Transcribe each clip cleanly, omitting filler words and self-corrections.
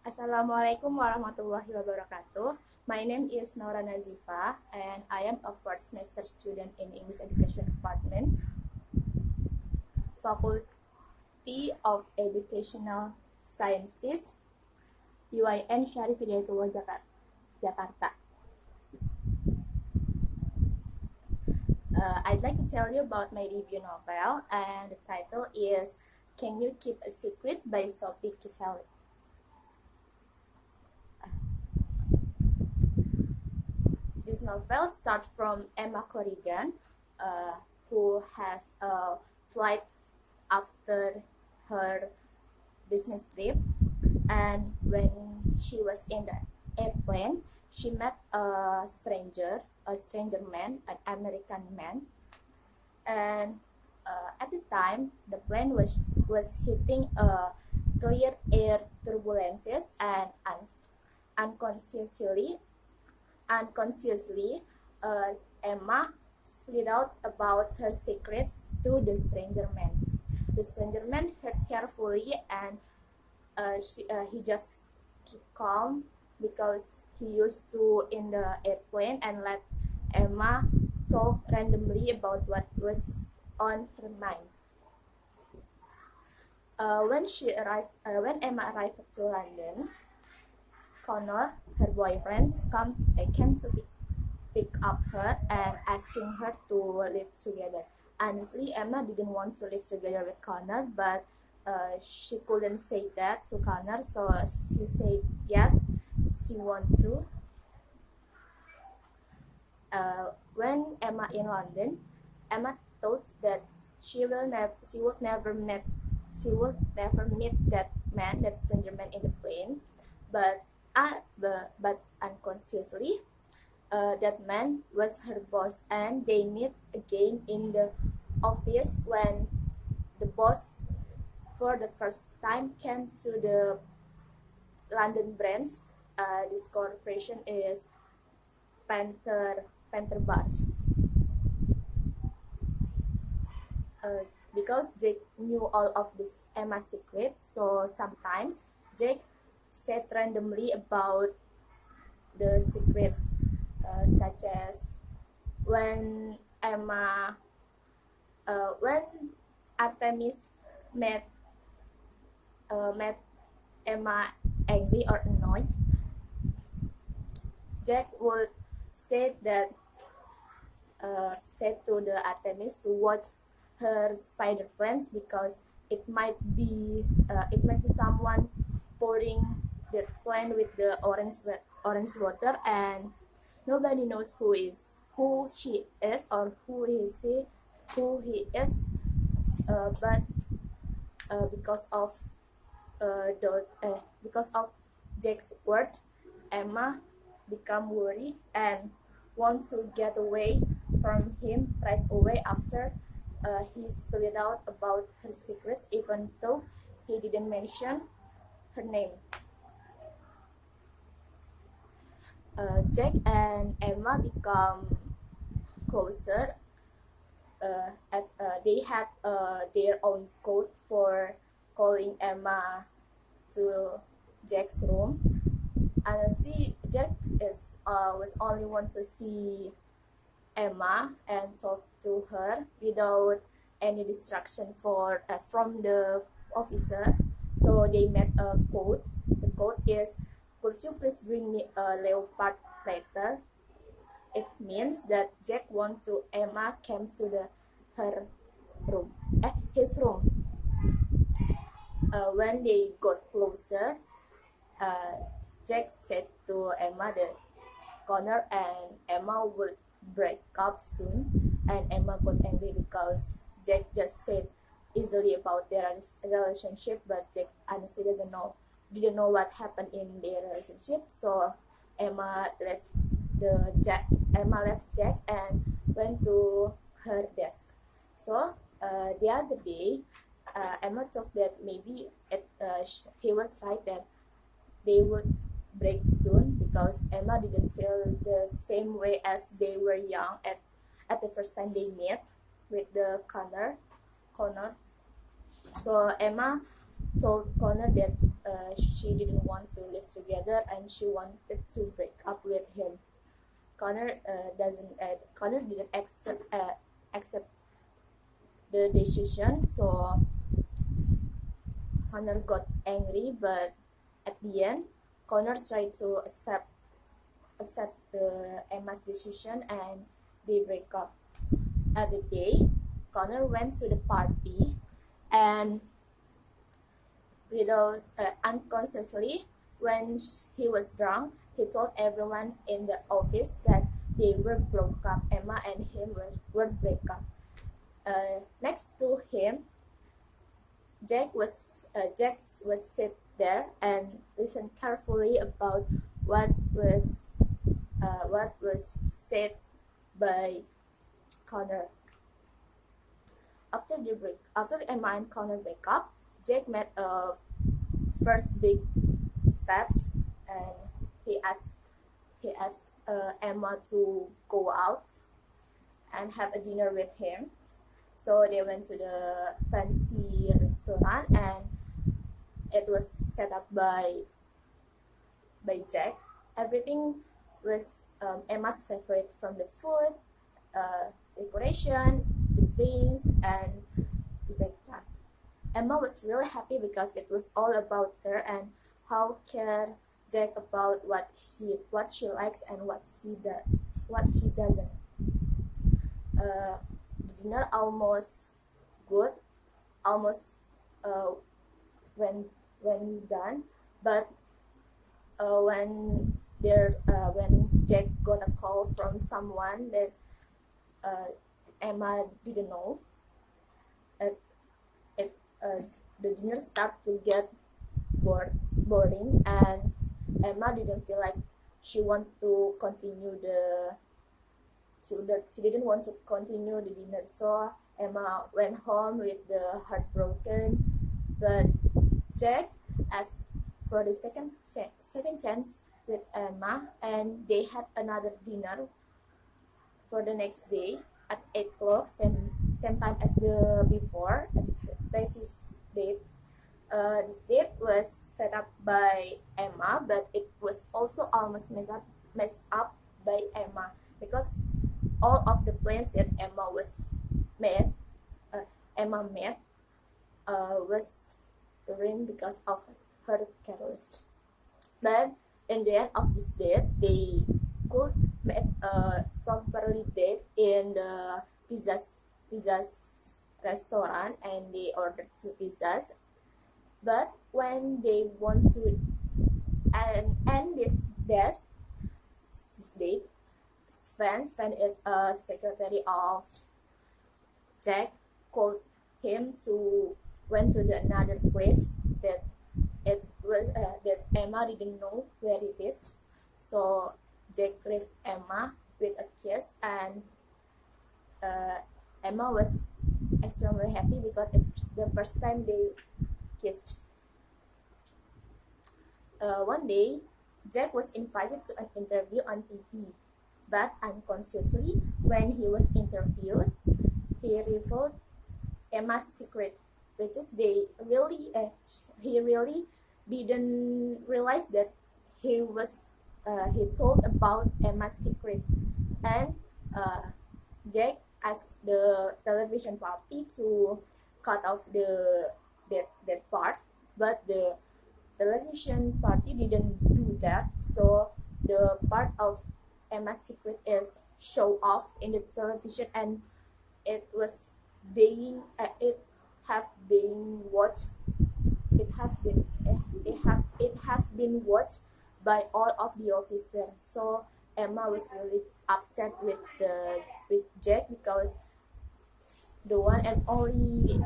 Assalamualaikum warahmatullahi wabarakatuh. My name is Naurah Nazhifah and I am a first semester student in English Education Department, Faculty of Educational Sciences, UIN Syarif Hidayatullah Jakarta. I'd like to tell you about my review novel, and the title is Can You Keep a Secret by Sophie Kinsella. This novel starts from Emma Corrigan, who has a flight after her business trip, and when she was in the airplane, she met a stranger man, an American man, and at the time the plane was hitting a clear air turbulences, and unconsciously, Emma split out about her secrets to the stranger man. The stranger man heard carefully, and he just keep calm because he used to in the airplane and let Emma talk randomly about what was on her mind. When Emma arrived to London, Connor, her boyfriend, came to pick up her and asking her to live together. Honestly, Emma didn't want to live together with Connor, but she couldn't say that to Connor, so she said yes, she want to. When Emma in London, Emma thought that she would never meet that man, that stranger man in the plane, but unconsciously, that man was her boss, and they meet again in the office when the boss, for the first time, came to the London branch. This corporation is Panther Bars. Because Jake knew all of this Emma's secret, so sometimes Jake said randomly about the secrets, such as when Artemis made Emma angry or annoyed, Jack would say to the Artemis to watch her spider plants because it might be someone pouring their plant with the orange water, and nobody knows who she is or who he is, but because of Jack's words, Emma become worried and want to get away from him right away after he spilled out about her secrets, even though he didn't mention her name. Jack and Emma become closer. They had their own code for calling Emma to Jack's room. Honestly, Jack was only want to see Emma and talk to her without any distraction from the officer. So they made a code. The code is, "Could you please bring me a leopard platter?" It means that Jack wants to Emma came to his room. When they got closer, Jack said to Emma that Connor and Emma would break up soon, and Emma got angry because Jack just said easily about their relationship, but Jack honestly didn't know what happened in their relationship. So Emma left Jack and went to her desk. So the other day, Emma thought that maybe he was right that they would break soon because Emma didn't feel the same way as they were young at the first time they met with the Connor. So Emma told Connor that she didn't want to live together and she wanted to break up with him. Connor didn't accept the decision, so Connor got angry, but at the end, Connor tried to accept Emma's decision and they break up. At the day, Connor went to the party and without unconsciously, when he was drunk, he told everyone in the office that they were broke up. Emma and him were break up. Next to him, Jack was sit there and listened carefully about what was said by Connor. After Emma and Connor break up, Jack made a first big steps and he asked Emma to go out and have a dinner with him. So they went to the fancy restaurant and it was set up by Jack. Everything was Emma's favorite, from the food, decoration, the things, and etc. Emma was really happy because it was all about her and how care Jack about what she likes and what she doesn't. The dinner almost when done, but when Jack got a call from someone that Emma didn't know, the dinner started to get boring, and Emma didn't feel like she didn't want to continue the dinner. So Emma went home with the heartbroken. But Jack asked for the second chance with Emma, and they had another dinner for the next day at 8 o'clock, same time as the before, at the previous date. This date was set up by Emma, but it was also almost messed up by Emma because all of the plans that Emma made was ruined because of her carelessness. But in the end of this date, they could make a properly date in the pizza's restaurant, and they ordered 2 pizzas. But when they want to end this date, Sven is a secretary of Jack, called him to went to another place that Emma didn't know where it is. So Jack left Emma with a kiss, and Emma was extremely happy because it's the first time they kissed. One day, Jack was invited to an interview on TV, but unconsciously, when he was interviewed, he revealed Emma's secret, which is he really didn't realize that he told about Emma's secret, and Jack asked the television party to cut off that part, but the television party didn't do that. So the part of Emma's secret is show off in the television, and it have been watched watched by all of the officers. So Emma was really upset with Jack because the one and only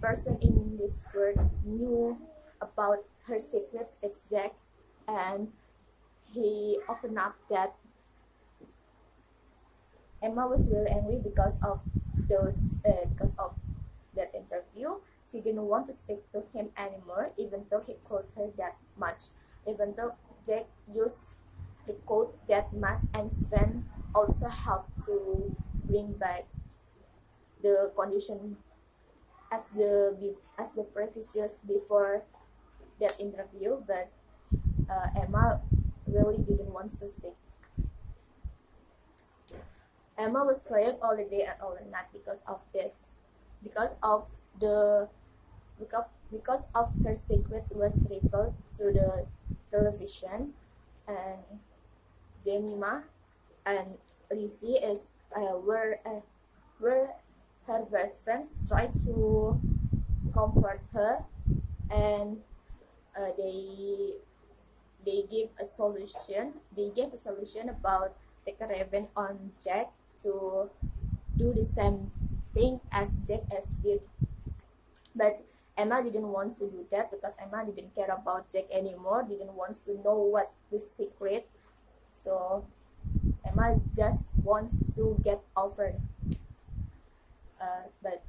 person in this world knew about her secrets is Jack, and he opened up that. Emma was really angry because of that interview. She didn't want to speak to him anymore, even though he called her that much. Even though Jack used the code that much, and Sven also helped to bring back the condition as the previous years before that interview, but Emma really didn't want to speak. Emma was crying all the day and all the night because of this, because of her secrets was revealed to the television, and Jemima and Lizzie were her best friends tried to comfort her, and they gave a solution. They gave a solution about take a revenge on Jack to do the same thing as Jack has did. But Emma didn't want to do that because Emma didn't care about Jack anymore, didn't want to know what the secret. So Emma just wants to get over. But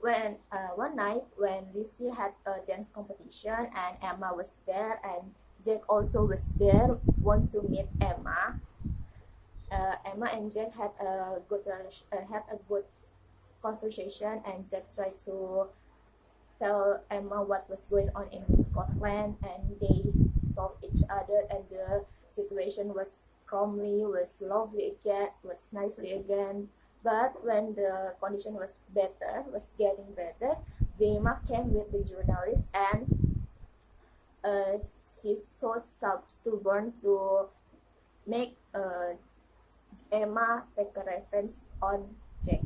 when one night when Lizzie had a dance competition and Emma was there and Jack also was there, want to meet Emma. Emma and Jack had a good conversation, and Jack tried to tell Emma what was going on in Scotland, and they told each other, and the situation was lovely again, was nicely again. But when the condition was getting better, Emma came with the journalist, and she's so stubborn to make Emma take a revenge on Jack.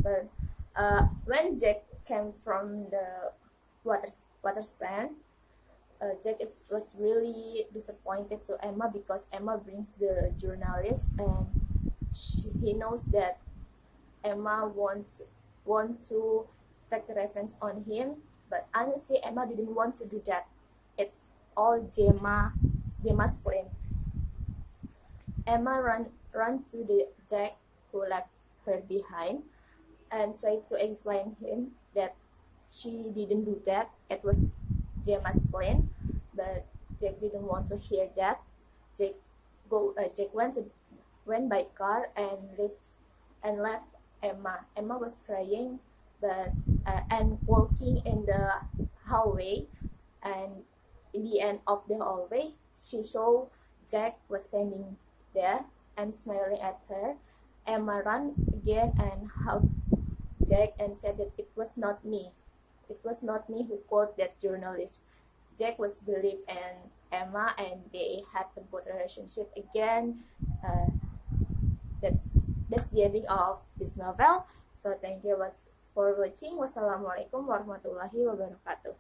But when Jack came from the water stand, Jack was really disappointed to Emma because Emma brings the journalist, and he knows that Emma want to take the revenge on him. But honestly, Emma didn't want to do that. It's all Gemma's plan. Emma ran to the Jack, who left her behind, and tried to explain him that she didn't do that. It was Gemma's plan, but Jack didn't want to hear that. Jack went by car and left Emma. Emma was crying, but and walking in the hallway, and in the end of the hallway, she saw Jack was standing there and smiling at her. Emma ran again and hugged Jack and said that it was not me. It was not me who called that journalist. Jack was believed in Emma, and they had a good relationship again. That's the ending of this novel. So thank you for watching. Wassalamualaikum warahmatullahi wabarakatuh.